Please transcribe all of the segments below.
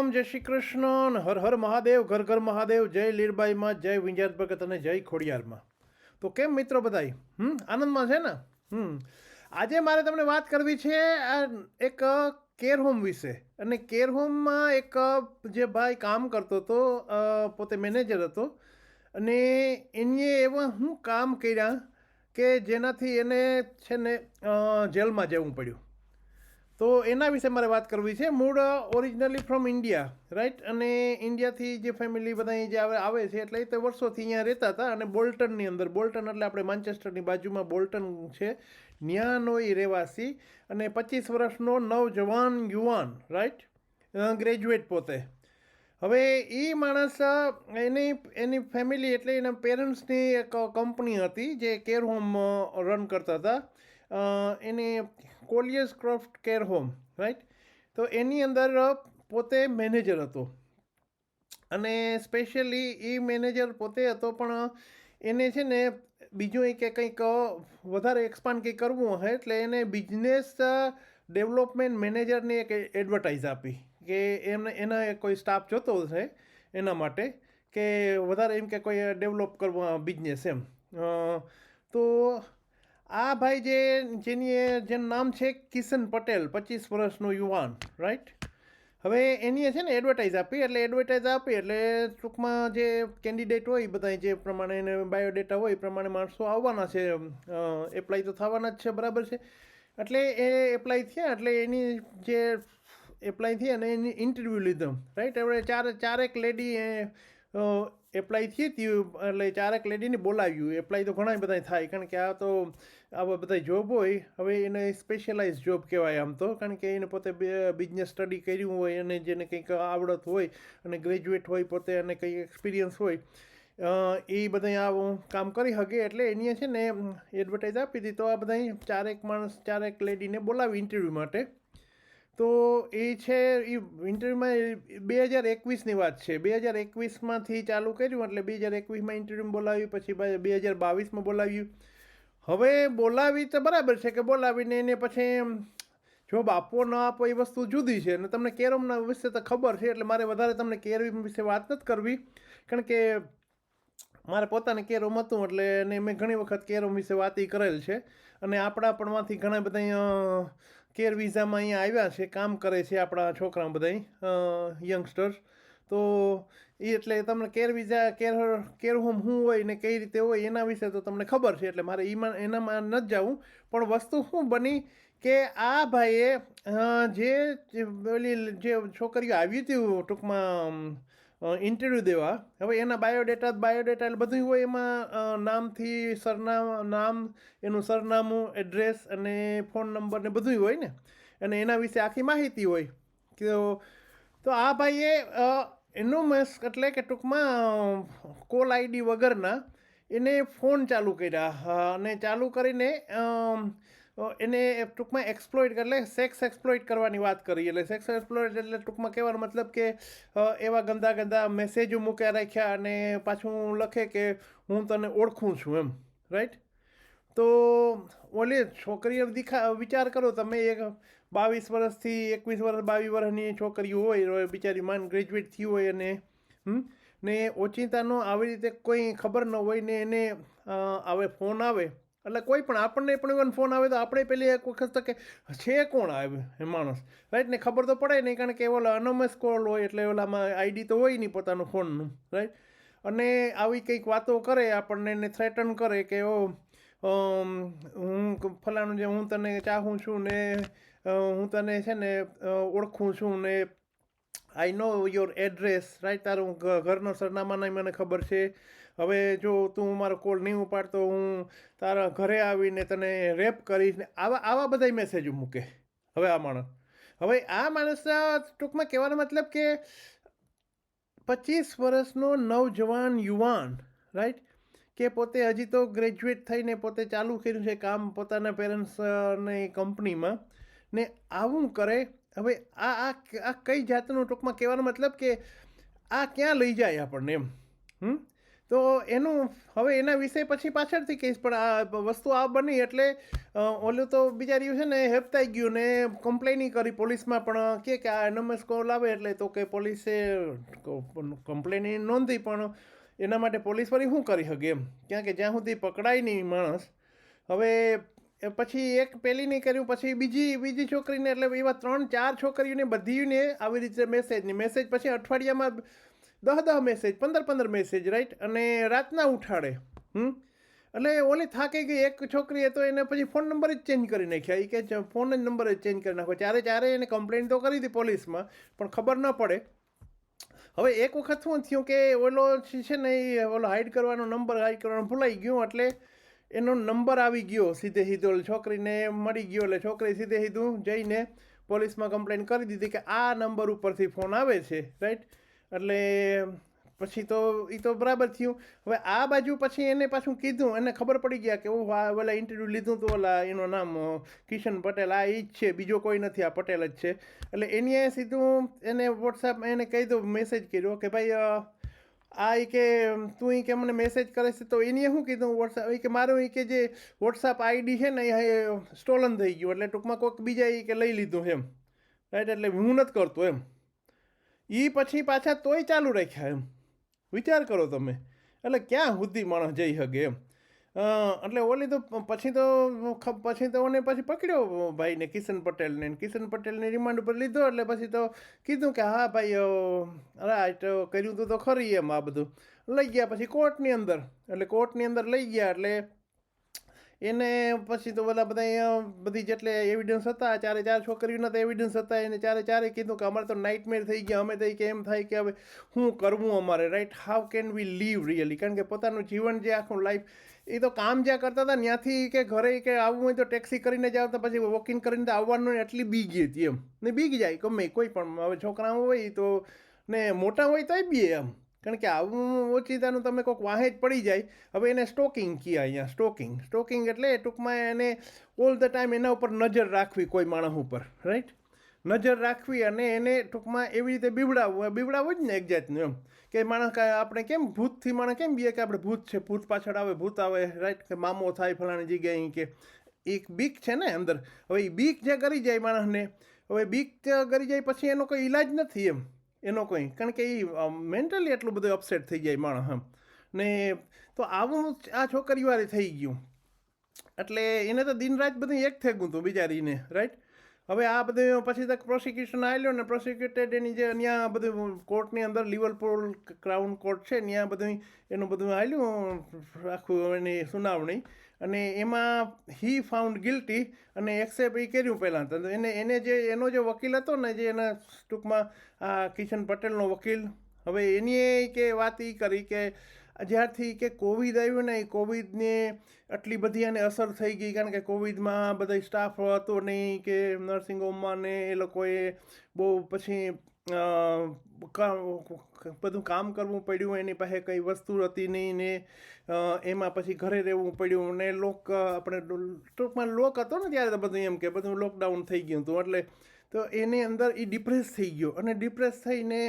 રામ, જય શ્રી કૃષ્ણ, અને હર હર મહાદેવ, ઘર ઘર મહાદેવ, જય લીરબાઈમાં, જય વિંજાત ભગત અને જય ખોડિયારમાં. તો કેમ મિત્રો બધાય આનંદમાં છે ને? આજે મારે તમને વાત કરવી છે આ એક કેર હોમ વિશે. અને કેર હોમમાં એક જે ભાઈ કામ કરતો હતો, પોતે મેનેજર હતો, અને એને એવા શું કામ કર્યા કે જેનાથી એને છે ને જેલમાં જવું પડ્યું. તો એના વિશે મારે વાત કરવી છે. મૂળ ઓરિજિનલી ફ્રોમ ઇન્ડિયા, રાઈટ. અને ઇન્ડિયાથી જે ફેમિલી બધા જે આવે છે એટલે તે વર્ષોથી અહીંયા રહેતા હતા. અને બોલ્ટનની અંદર, બોલ્ટન એટલે આપણે માન્ચેસ્ટરની બાજુમાં બોલ્ટન છે, ન્યાનો એ રહેવાસી. અને 25 વર્ષનો નવજવાન યુવાન, રાઈટ, ગ્રેજ્યુએટ પોતે. હવે એ માણસ, એની ફેમિલી એટલે એના પેરેન્ટ્સની એક કંપની હતી જે કેર હોમ રન કરતા હતા. એની કોલિયર્સ ક્રોફ્ટ કેર હોમ, રાઈટ. તો એની અંદર પોતે મેનેજર હતો. અને સ્પેશિયલી એ મેનેજર પોતે હતો, પણ એને છે ને બીજું એ કે કંઈક વધારે એક્સપાન્ડ કંઈક કરવું હોય એટલે એને બિઝનેસ ડેવલપમેન્ટ મેનેજરની એક એડવર્ટાઇઝ આપી કે એના કોઈ સ્ટાફ જોતો હશે એના માટે, કે વધારે એમ કે કોઈ ડેવલપ કરવું બિઝનેસ એમ. તો આ ભાઈ જેનું નામ છે કિશન પટેલ, 25 વર્ષનો યુવાન, રાઈટ. હવે એની છે ને એડવર્ટાઇઝ આપી. એટલે ટૂંકમાં જે કેન્ડિડેટ હોય બધા જે પ્રમાણે એને બાયોડેટા હોય એ પ્રમાણે માણસો આવવાના છે, એપ્લાય તો થવાના જ છે, બરાબર છે. એટલે એ એપ્લાય થયા, એટલે એની જે એપ્લાય થઈ અને એની ઇન્ટરવ્યૂ લીધો, રાઈટ. હવે ચારેક લેડી એપ્લાય થઈ હતી. એટલે ચારેક લેડીને બોલાવ્યું. એપ્લાય તો ઘણા બધા થાય, કારણ કે આ તો આવા બધા જોબ હોય. હવે એને સ્પેશિયલાઇઝ જોબ કહેવાય આમ તો, કારણ કે એને પોતે બિઝનેસ સ્ટડી કર્યું હોય અને જેને કંઈક આવડત હોય અને ગ્રેજ્યુએટ હોય પોતે અને કંઈક એક્સપિરિયન્સ હોય, એ બધા આવું કામ કરી શકે. એટલે એની છે ને એડવર્ટાઇઝ આપી હતી. તો આ બધા ચારેક લેડીને બોલાવી ઇન્ટરવ્યૂ માટે. તો એ છે એ ઇન્ટરવ્યૂમાં 2021ની વાત છે. 2021માંથી ચાલુ કર્યું, એટલે 2021માં ઇન્ટરવ્યૂમાં બોલાવ્યું, પછી 2022માં બોલાવ્યું. હવે બોલાવી તો બરાબર છે કે બોલાવીને એને પછી જોબ આપવો ન આપવો એ વસ્તુ જુદી છે. અને તમને કેરમના વિશે તો ખબર છે, એટલે મારે વધારે તમને કેરમ વિશે વાત નથી કરવી, કારણ કે મારે પોતાને કેરમ હતું. એટલે અને મેં ઘણી વખત કેરમ વિશે વાત કરેલ છે. અને આપણા પણમાંથી ઘણા બધા કેર વિઝામાં અહીંયા આવ્યા છે, કામ કરે છે આપણા છોકરા બધા યંગસ્ટર્સ. તો એ એટલે તમને કેર વિઝા, કેર હોમ શું હોય ને કઈ રીતે હોય એના વિશે તો તમને ખબર છે, એટલે મારે એનામાં નથી જવું. પણ વસ્તુ શું બની કે આ ભાઈએ જે છોકરીઓ આવી હતી ટૂંકમાં ઇન્ટરવ્યૂ દેવા, હવે એના બાયોડેટા એટલે બધું હોય એમાં, નામથી નામ, એનું સરનામું, એડ્રેસ અને ફોન નંબર ને બધું હોય ને, અને એના વિશે આખી માહિતી હોય. તો આ ભાઈએ એનોમસ એટલે કે ટૂંકમાં કોલ આઈડી વગરના એને ફોન ચાલુ કર્યા. અને ચાલુ કરીને એને ટૂંકમાં એક્સપ્લોઇટ એટલે સેક્સ એક્સપ્લોઇટ કરવાની વાત કરી. એટલે સેક્સ એક્સપ્લોઇટ એટલે ટૂંકમાં કહેવાનો મતલબ કે એવા ગંદા ગંદા મેસેજો મૂક્યા રાખ્યા અને પાછું લખે કે હું તને ઓળખું છું એમ, રાઈટ. તો ઓલી છોકરીઓ વિચાર કરો તમે, એક 22 વર્ષથી 21 વર્ષ 22 વર્ષની છોકરીઓ હોય, બિચારી માન ગ્રેજ્યુએટ થઈ હોય, અને ને ઓચિંતાનો આવી રીતે કોઈ ખબર ન હોય ને એને આવે ફોન આવે. એટલે કોઈ પણ આપણને પણ ઇવન ફોન આવે તો આપણે પેલી એક વખત તો કે છે કોણ આવે એ માણસ, રાઈટ. ને ખબર તો પડે નહીં, કારણ કે ઓલા અનોમસ કોલ હોય, એટલે ઓલામાં આઈડી તો હોય નહીં પોતાનું ફોનનું, રાઈટ. અને આવી કંઈક વાતો કરે આપણને, એને થ્રેટન કરે કે હું ફલાણું જે હું તને ચાહું છું ને હું તને છે ને ઓળખું છું ને આઈ નો યોર એડ્રેસ, રાઈટ. તારું ઘરનો સરનામાના મને ખબર છે. હવે જો તું મારો કોલ નહીં ઉપાડતો હું તારા ઘરે આવીને તને રેપ કરીશ ને આવા બધા મેસેજો મૂકે. હવે આ માણસ ટૂંકમાં કહેવાનો મતલબ કે 25 વર્ષનો નવજવાન યુવાન, રાઈટ, કે પોતે હજી તો ગ્રેજ્યુએટ થઈને પોતે ચાલુ કર્યું છે કામ પોતાના પેરેન્ટ્સની કંપનીમાં, ને આવું કરે. હવે આ કઈ જાતનું ટૂંકમાં કહેવાનો મતલબ કે આ ક્યાં લઈ જાય આપણને એમ. તો એનું હવે એના વિશે પછી પાછળથી કહીશ, પણ આ વસ્તુ આ બની એટલે ઓલું તો બિચાર્યું છે ને હેપતાઈ ગયું ને કમ્પ્લેન કરી પોલીસમાં, પણ કે આ એનએમએસ કોલ આવે એટલે તો કે પોલીસે કમ્પ્લેન નોંધી, પણ એના માટે પોલીસ વળી શું કરી શકે એમ, ક્યાં કે જ્યાં સુધી પકડાય નહીં માણસ. હવે પછી એક પેલી નહીં કર્યું, પછી બીજી છોકરીને, એટલે એવા 3-4 છોકરીઓને બધીને આવી રીતે મેસેજ પછી અઠવાડિયામાં 10 મેસેજ, 15 મેસેજ, રાઈટ, અને રાતના ઉઠાડે. એટલે ઓલી થાકી ગઈ. એક છોકરીએ તો એને પછી ફોન નંબર જ ચેન્જ કરી નાખ્યા. એ કે ફોન નંબર જ ચેન્જ કરી નાખો. ચારે એને કમ્પ્લેન તો કરી હતી પોલીસમાં, પણ ખબર ન પડે. હવે એક વખત શું થયું કે ઓલો છે ને એ ઓલો હાઈડ કરવાનો ભૂલાઈ ગયો, એટલે એનો નંબર આવી ગયો સીધો છોકરીને મળી ગયો. એટલે છોકરી સીધું જઈને પોલીસમાં કમ્પ્લેન કરી દીધી કે આ નંબર ઉપરથી ફોન આવે છે, રાઈટ. એટલે પછી તો એ તો બરાબર થયું. હવે આ બાજુ પછી એને પાછું કીધું, એને ખબર પડી ગયા કે ઓલા ઇન્ટરવ્યૂ લીધું તો ઓલા એનું નામ કિશન પટેલ, આ એ જ છે, બીજો કોઈ નથી, આ પટેલ જ છે. એટલે એની સીધું એને વોટ્સએપ એને કહી દો, મેસેજ કર્યો કે ભાઈ આ કે તું કે મને મેસેજ કરે છે. તો એને શું કીધું વોટ્સએપ કે મારું કે જે વોટ્સએપ આઈડી છે ને એ સ્ટોલન થઈ ગયું, એટલે ટૂંકમાં કોઈક બીજા કે લઈ લીધું એમ, રાઈટ. એટલે હું નથી કરતો એમ. એ પછી પાછા તોય ચાલુ રાખ્યા એમ. વિચાર કરો તમે, એટલે ક્યાં સુધી માણસ જઈ શકે એમ. એટલે ઓલી તો પછી તો મને પછી પકડ્યો ભાઈને, કિશન પટેલને રિમાન્ડ ઉપર લીધો. એટલે પછી તો કીધું કે હા ભાઈ રાઈટ કર્યું તું તો ખરી એમ. આ બધું લઈ ગયા પછી કોર્ટની અંદર. એટલે કોર્ટની અંદર લઈ ગયા એટલે એને પછી તો બધી જેટલે એવિડન્સ હતા, 4 છોકરીઓના તો એવિડન્સ હતા, એને 4 કીધું કે અમારે તો નાઇટમેર થઈ ગયા. અમે તો કે એમ થાય કે હવે શું કરવું અમારે, right, how can we live really. કારણ કે પોતાનું જીવન જે આખું લાઈફ, એ તો કામ જ્યાં કરતા હતા ત્યાંથી કે ઘરે કે આવવું હોય તો ટેક્સી કરીને જાવ, તો પછી વોકિંગ કરીને તો આવવાનું, એટલી બીગી હતી એમ. ને બીગી જાય ગમે કોઈ પણ. હવે છોકરા હોય તો ને મોટા હોય તોય બી એમ, કારણ કે આવું ઓછીતાનું તમે કોઈક વાહે જ પડી જાય. હવે એને સ્ટોકિંગ કહે અહીંયા. સ્ટોકિંગ એટલે ટૂંકમાં એને ઓલ ધ ટાઈમ એના ઉપર નજર રાખવી, કોઈ માણસ ઉપર, રાઈટ, નજર રાખવી, અને એને ટૂંકમાં એવી રીતે બીવડાવવું જ ને એક જાતનું એમ. કે માણસ આપણે કેમ ભૂતથી માણસ કેમ બીએ કે આપણે ભૂત છે, ભૂત પાછળ આવે, ભૂત આવે, રાઈટ, કે મામો થાય ફલાણી જગ્યાએ, કે એક બીક છે ને અંદર. હવે એ બીક જે કરી જાય માણસને, હવે બીક કરી જાય પછી એનો કોઈ ઈલાજ નથી એમ, એનો કોઈ, કારણ કે એ મેન્ટલી એટલું બધું અપસેટ થઈ જાય માણસ એમ. ને તો આવું આ છોકરીવાળી થઈ ગયું. એટલે એને તો દિન રાત બધું એક થઈ ગયું હતું બિચારીને, રાઈટ. હવે આ બધું પછી તક પ્રોસિક્યુશન આવ્યો ને પ્રોસિક્યુટેડ એની જે ત્યાં બધું કોર્ટની અંદર લિવરપૂલ ક્રાઉન કોર્ટ છે ત્યાં બધું એનું બધું આવ્યું આખું એની સુનાવણી. અને એમાં હી ફાઉન્ડ ગિલ્ટી અને એક્સેપ્ટ એ કર્યું પહેલાં તો. એને જે એનો જે વકીલ હતો ને, જે એના ટૂંકમાં આ કિશન પટેલનો વકીલ, હવે એની એ કે વાત એ કરી કે જ્યારથી કે કોવિડ આવ્યું ને, એ કોવિડને આટલી બધી એને અસર થઈ ગઈ. કારણ કે કોવિડમાં બધા સ્ટાફ હતો નહીં, કે નર્સિંગ હોમમાં ને એ લોકોએ બહુ પછી બધું કામ કરવું પડ્યું, એની પાસે કંઈ વસ્તુ હતી નહીં ને એમાં પછી ઘરે રહેવું પડ્યું. ને આપણે ટૂંકમાં લોક હતો ને ત્યારે તો બધું એમ કે બધું લોકડાઉન થઈ ગયું હતું. એટલે તો એની અંદર એ ડિપ્રેસ થઈ ગયો, અને ડિપ્રેસ થઈને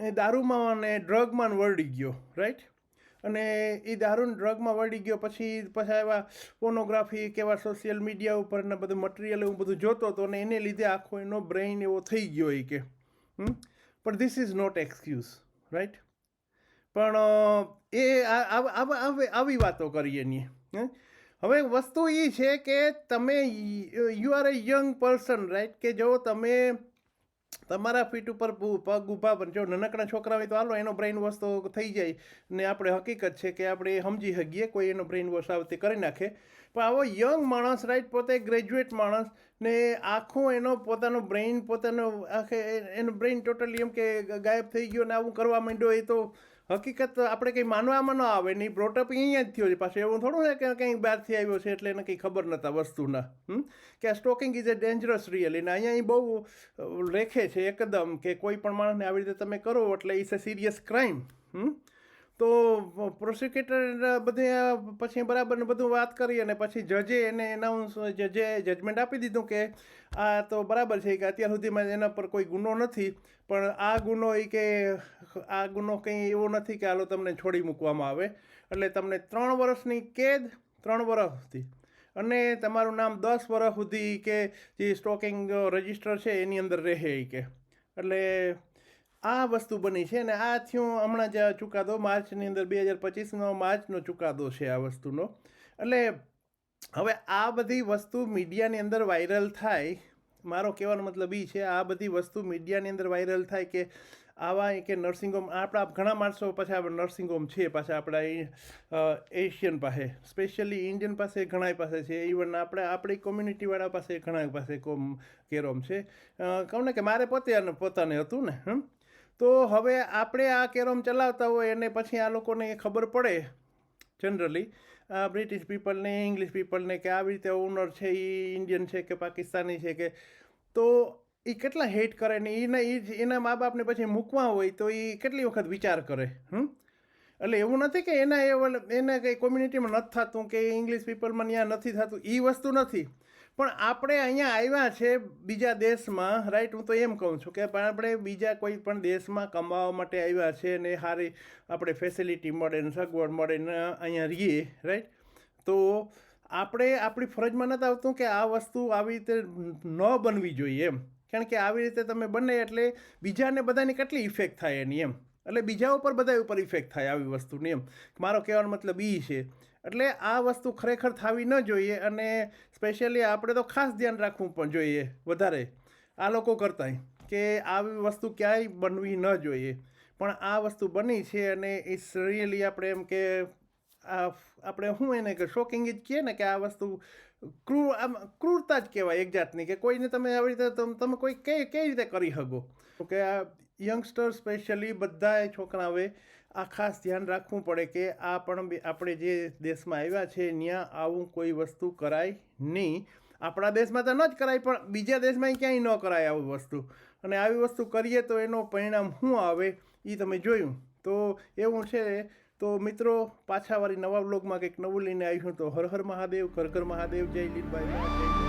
એ દારૂમાં અને ડ્રગમાં વળડી ગયો, રાઈટ. અને એ દારૂ ડ્રગમાં વળી ગયો પછી એવા પોર્નોગ્રાફી કે એવા સોશિયલ મીડિયા ઉપર ને બધું મટીરિયલ એવું બધું જોતો હતો, અને એને લીધે આખો એનો બ્રેઇન એવો થઈ ગયો એ કે. પણ this is not excuse, right. પણ એ આવી વાતો કરી એની. હવે વસ્તુ એ છે કે તમે you are A young person, right, કે જો તમે તમારા ફીટ ઉપર પગ ઊભા પણ જો નાનકડા છોકરા હોય તો હાલો એનો બ્રેઇન વોશ તો થઈ જાય ને, આપણે હકીકત છે કે આપણે સમજી શકીએ કોઈ એનો બ્રેઇન વોશ આવતી કરી નાખે. પણ આવો યંગ માણસ, રાઈટ, પોતે ગ્રેજ્યુએટ માણસ ને આખું એનો પોતાનો બ્રેઇન એનો બ્રેઇન ટોટલી એમ કે ગાયબ થઈ ગયો ને આવું કરવા માંડ્યો, એ તો હકીકત આપણે કંઈ માનવામાં ન આવે ને. બ્રોટઅપ અહીંયા જ થયો છે પાછું. એવું થોડું છે કે કંઈક બહારથી આવ્યો છે એટલે એને કંઈ ખબર નહોતા વસ્તુના, કે આ stocking is A dangerous really. ને અહીંયા એ બહુ લેખે છે એકદમ કે કોઈ પણ માણસને આવી રીતે તમે કરો એટલે ઇટ્સ એ સિરિયસ ક્રાઇમ. તો પ્રોસિક્યુટર બધે પછી બરાબર ને બધું વાત કરી અને પછી જજે એને એનાઉન્સ જજે જજમેન્ટ આપી દીધું કે આ તો બરાબર છે કે અત્યાર સુધીમાં એના પર કોઈ ગુનો નથી, પણ આ ગુનો એ કે આ ગુનો કંઈ એવો નથી કે હાલો તમને છોડી મૂકવામાં આવે, એટલે તમને 3 વર્ષની કેદ 3 વર્ષ સુધી અને તમારું નામ 10 વર્ષ સુધી કે જે સ્ટોકિંગ રજિસ્ટર છે એની અંદર રહે એ કે. એટલે આ વસ્તુ બની છે ને આ થયું હમણાં જ ચુકાદો માર્ચની અંદર 2025નો માર્ચનો ચુકાદો છે આ વસ્તુનો. એટલે હવે આ બધી વસ્તુ મીડિયાની અંદર વાયરલ થાય, મારો કહેવાનો મતલબ એ છે આ બધી વસ્તુ મીડિયાની અંદર વાયરલ થાય કે આવા કે નર્સિંગ હોમ આપણા ઘણા માણસો પાછા નર્સિંગ હોમ છે પાછા આપણા એશિયન પાસે, સ્પેશિયલી ઇન્ડિયન પાસે ઘણા પાસે છે, ઇવન આપણી કોમ્યુનિટીવાળા પાસે ઘણા પાસે કેર હોમ છે. કહું ને કે મારે પોતાને હતું ને. તો હવે આપણે આ કેર હોમ ચલાવતા હોય અને પછી આ લોકોને ખબર પડે જનરલી બ્રિટિશ પીપલને ઇંગ્લિશ પીપલને કે આવી રીતે ઓનર છે એ ઇન્ડિયન છે કે પાકિસ્તાની છે કે, તો એ કેટલા હેટ કરે ને એના મા બાપને પછી મૂકવા હોય તો એ કેટલી વખત વિચાર કરે. એટલે એવું નથી કે એને કંઈ કોમ્યુનિટીમાં નથી થતું કે ઇંગ્લિશ પીપલમાં ત્યાં નથી થતું, એ વસ્તુ નથી. પણ આપણે અહીંયા આવ્યા છે બીજા દેશમાં, રાઈટ, હું તો એમ કહું છું કે આપણે બીજા કોઈ પણ દેશમાં કમાવા માટે આવ્યા છે ને સારી આપણે ફેસિલિટી મળે ને સગવડ મળે ને અહીંયા રહીએ, રાઈટ. તો આપણે આપણી ફરજમાં નથી આવતું કે આ વસ્તુ આવી રીતે ન બનવી જોઈએ એમ, કારણ કે આવી રીતે તમે બને એટલે બીજાને બધાની કેટલી ઇફેક્ટ થાય એની એમ, એટલે બીજા ઉપર બધા ઉપર ઇફેક્ટ થાય આવી વસ્તુની એમ. મારો કહેવાનો મતલબ એ છે. એટલે આ વસ્તુ ખરેખર થવી ન જોઈએ અને સ્પેશિયલી આપણે તો ખાસ ધ્યાન રાખવું પણ જોઈએ વધારે આ લોકો કરતાં કે આવી વસ્તુ ક્યાંય બનવી ન જોઈએ. પણ આ વસ્તુ બની છે અને ઇટ્સ રિયલી આપણે એમ કે આપણે શું એને કે શોકિંગ જ કહીએ ને કે આ વસ્તુ ક્રૂરતા જ કહેવાય એક જાતની, કે કોઈને તમે આવી રીતે તમે કોઈ કઈ રીતે કરી શકો. કે આ યંગસ્ટર સ્પેશિયલી બધા છોકરાઓએ આ ખાસ ધ્યાન રાખવું પડે કે આ પણ આપણે જે દેશમાં આવ્યા છે ત્યાં આવું કોઈ વસ્તુ કરાય નહીં. આપણા દેશમાં તો ન જ કરાય પણ બીજા દેશમાં ક્યાંય ન કરાય આવી વસ્તુ, અને આવી વસ્તુ કરીએ તો એનો પરિણામ શું આવે એ તમે જોયું. તો એવું છે. તો મિત્રો પાછા વાળી નવા બ્લોગમાં કંઈક નવું લઈને આવીશું. તો હર હર મહાદેવ, ઘર ઘર મહાદેવ, જય લીલભાઈ.